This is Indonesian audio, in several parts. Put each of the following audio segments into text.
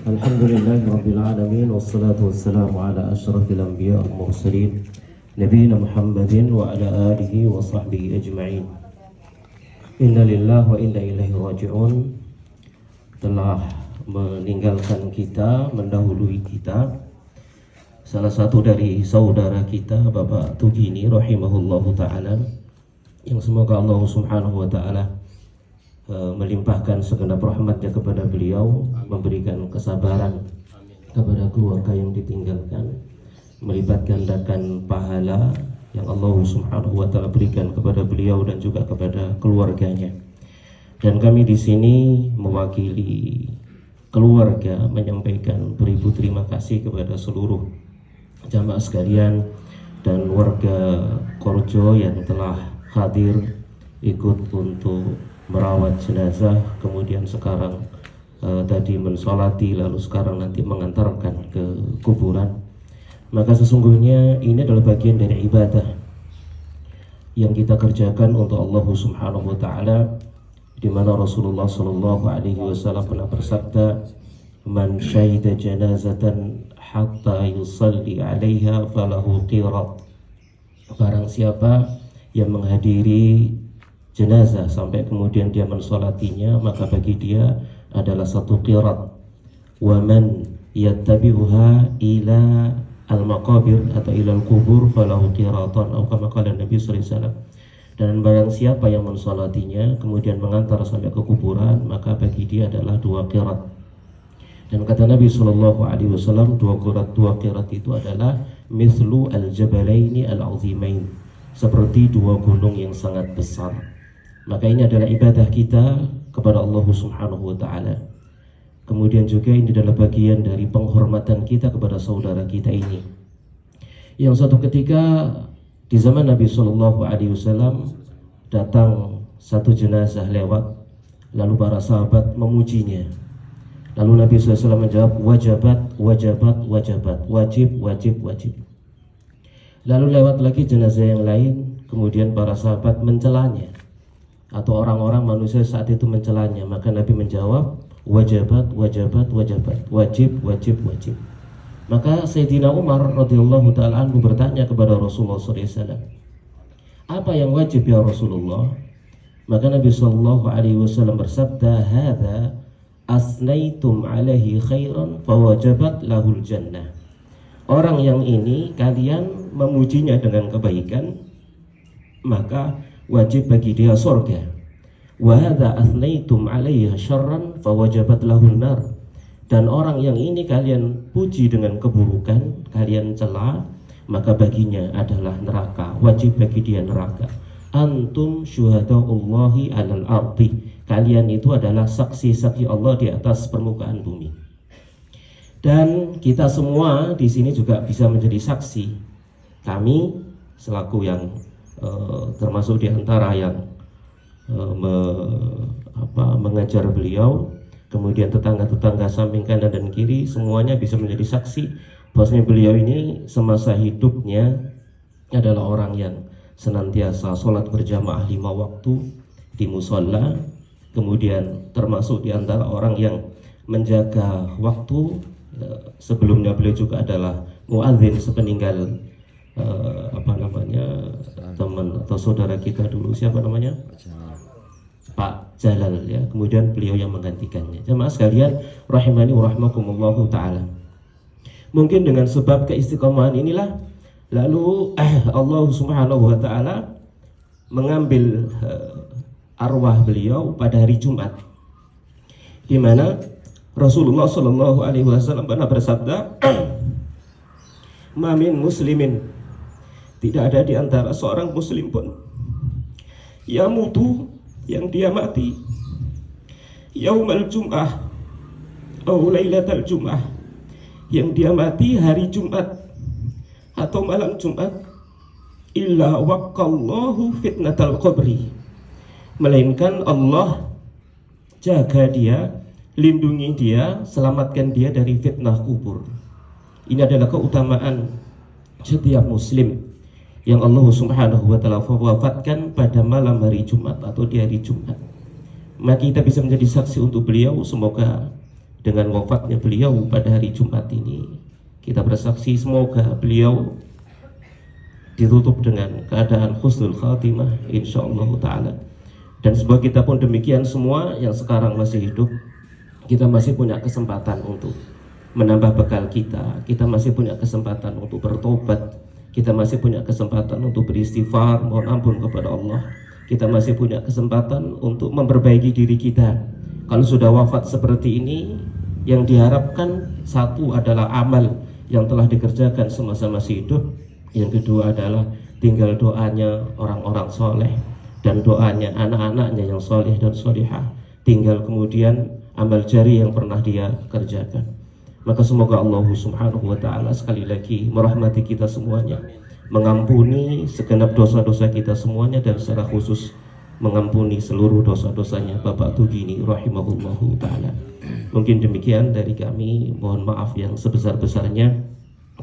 Alhamdulillahirabbil alamin wassalatu wassalamu ala asyrafil anbiya wal mursalin nabiyina Muhammadin wa ala alihi wa sahbihi ajma'in. Inna lillahi wa inna ilaihi raji'un. Telah meninggalkan kita, mendahului kita salah satu dari saudara kita Bapak Tugini rahimahullahu ta'ala, yang semoga Allah subhanahu wa ta'ala melimpahkan segenap rahmatnya kepada beliau, memberikan kesabaran kepada keluarga yang ditinggalkan, melipat gandakan pahala yang Allah subhanahu wa ta'ala berikan kepada beliau dan juga kepada keluarganya. Dan kami di sini mewakili keluarga menyampaikan beribu terima kasih kepada seluruh jamaah sekalian dan warga Korjo yang telah hadir ikut untuk merawat jenazah, kemudian sekarang tadi mensolati, lalu sekarang nanti mengantarkan ke kuburan. Maka sesungguhnya ini adalah bagian dari ibadah yang kita kerjakan untuk Allah subhanahu wa ta'ala, di mana Rasulullah sallallahu alaihi wasallam pernah bersabda, man syahida janazatan hatta yusalli alaiha falahu qirat. Barang siapa yang menghadiri jenazah sampai kemudian dia mensolatinya, maka bagi dia adalah satu qirat. Wa man yattabi'uha ila al-maqabir atau ila al-kubur falahu qiratan, atau kama qala Nabi sallallahu alaihi wasallam. Dan barang siapa yang mensolatinya kemudian mengantar sampai ke kuburan, maka bagi dia adalah dua qirat. Dan kata Nabi sallallahu alaihi wasallam, dua qirat itu adalah mithlu al-jabalaini al-azimain, seperti dua gunung yang sangat besar. Maka ini adalah ibadah kita kepada Allah subhanahu wa ta'ala. Kemudian juga ini adalah bagian dari penghormatan kita kepada saudara kita ini, yang suatu ketika di zaman Nabi sallallahu alaihi wasallam datang satu jenazah lewat, lalu para sahabat memujinya. Lalu Nabi SAW menjawab, wajabat, wajabat, wajabat, wajib, wajib, wajib. Lalu lewat lagi jenazah yang lain, kemudian para sahabat mencelanya, atau orang-orang manusia saat itu mencelanya. Maka Nabi menjawab, wajabat, wajabat, wajabat, wajib, wajib, wajib. Maka Sayyidina Umar radhiyallahu ta'ala anhu bertanya kepada Rasulullah SAW, apa yang wajib ya Rasulullah? Maka Nabi sallallahu alaihi wasallam bersabda, hadza asnaitum alaihi khairan fawajabat lahul jannah. Orang yang ini kalian memujinya dengan kebaikan, maka wajib bagi dia surga. Wa hadza athnaitum alaihi syarran fawajabat lahun nar. Dan orang yang ini kalian puji dengan keburukan, kalian cela, maka baginya adalah neraka, wajib bagi dia neraka. Antum syuhadaullahi alal ardi. Kalian itu adalah saksi-saksi Allah di atas permukaan bumi. Dan kita semua di sini juga bisa menjadi saksi. Kami selaku yang termasuk di antara yang mengajar beliau, kemudian tetangga-tetangga samping kanan dan kiri, semuanya bisa menjadi saksi bahwasanya beliau ini semasa hidupnya adalah orang yang senantiasa sholat berjamaah 5 waktu di musola, kemudian termasuk di antara orang yang menjaga waktu. Sebelumnya beliau juga adalah muadzin sepeninggal teman atau saudara kita dulu, siapa namanya? Pak Jalal ya. Kemudian beliau yang menggantikannya. Jemaah sekalian rahimani wa rahmakumullahu taala. Mungkin dengan sebab keistiqomahan inilah lalu Allah subhanahu wa taala mengambil arwah beliau pada hari Jumat, di mana Rasulullah sallallahu alaihi wasallam pernah bersabda, "Mamin muslimin," tidak ada di antara seorang muslim pun, yamutu, yang dia mati, yaumal jum'ah atau lailatal jum'ah, yang dia mati hari Jumat atau malam Jumat, illa waqallahu fitnatal qabri, melainkan Allah jaga dia, lindungi dia, selamatkan dia dari fitnah kubur. Ini adalah keutamaan setiap muslim yang Allah subhanahu wa ta'ala wafatkan pada malam hari Jumat atau di hari Jumat. maka kita bisa menjadi saksi untuk beliau. Semoga dengan wafatnya beliau pada hari Jumat ini, kita bersaksi semoga beliau ditutup dengan keadaan husnul khatimah insyaallah ta'ala. Dan semoga kita pun demikian semua yang sekarang masih hidup, kita masih punya kesempatan untuk menambah bekal kita. Kita masih punya kesempatan untuk bertobat. Kita masih punya kesempatan untuk beristighfar, mohon ampun kepada Allah. Kita masih punya kesempatan untuk memperbaiki diri kita. Kalau sudah wafat seperti ini, yang diharapkan satu adalah amal yang telah dikerjakan semasa masih hidup. Yang kedua adalah tinggal doanya orang-orang soleh dan doanya anak-anaknya yang soleh dan solihah. Tinggal kemudian amal jari yang pernah dia kerjakan. Maka semoga Allah subhanahu wa ta'ala sekali lagi merahmati kita semuanya, mengampuni segenap dosa-dosa kita semuanya, dan secara khusus mengampuni seluruh dosa-dosanya Bapak Tugini rahimahullahu ta'ala. Mungkin demikian dari kami, mohon maaf yang sebesar-besarnya.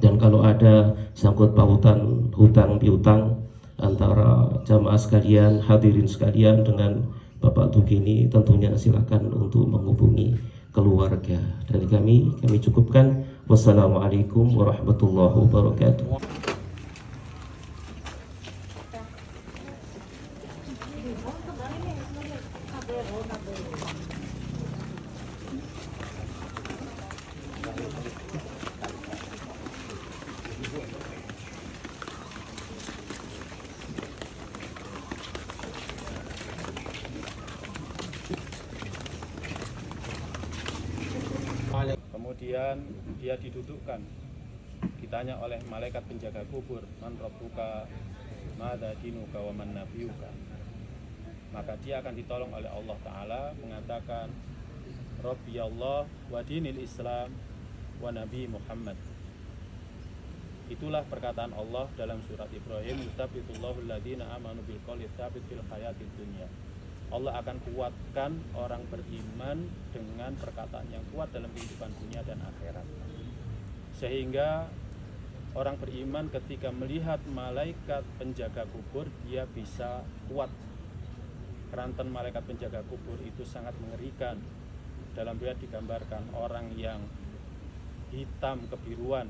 Dan kalau ada sangkut pautan hutang piutang antara jamaah sekalian, hadirin sekalian dengan Bapak Tugini, tentunya silakan untuk menghubungi keluarga. Dari kami cukupkan. Wassalamualaikum warahmatullahi wabarakatuh. Kemudian dia didudukkan, ditanya oleh malaikat penjaga kubur, man rabbuka, madza dinuka, wa man nabiyuka. Maka dia akan ditolong oleh Allah Ta'ala, mengatakan Rabbi Allah wa dinil Islam wa Nabi Muhammad. Itulah perkataan Allah dalam surat Ibrahim, yutsabitullahu alladziina aamanu bil qouli tsabit fil hayatid dunya. Allah akan kuatkan orang beriman dengan perkataan yang kuat dalam kehidupan dunia dan akhirat. Sehingga orang beriman ketika melihat malaikat penjaga kubur, dia bisa kuat. Keranten malaikat penjaga kubur itu sangat mengerikan. Dalam riwayat digambarkan orang yang hitam kebiruan,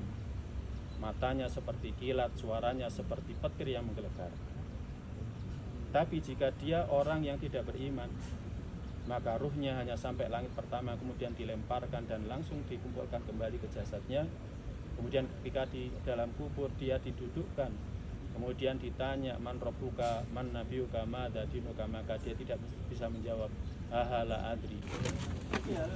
matanya seperti kilat, suaranya seperti petir yang menggelegar. Tapi jika dia orang yang tidak beriman, maka ruhnya hanya sampai langit pertama, kemudian dilemparkan dan langsung dikumpulkan kembali ke jasadnya. Kemudian ketika di dalam kubur dia didudukkan, kemudian ditanya man rabbuka, man nabiyuka, madza dinuka, maka dia tidak bisa menjawab ahala adri. Ya.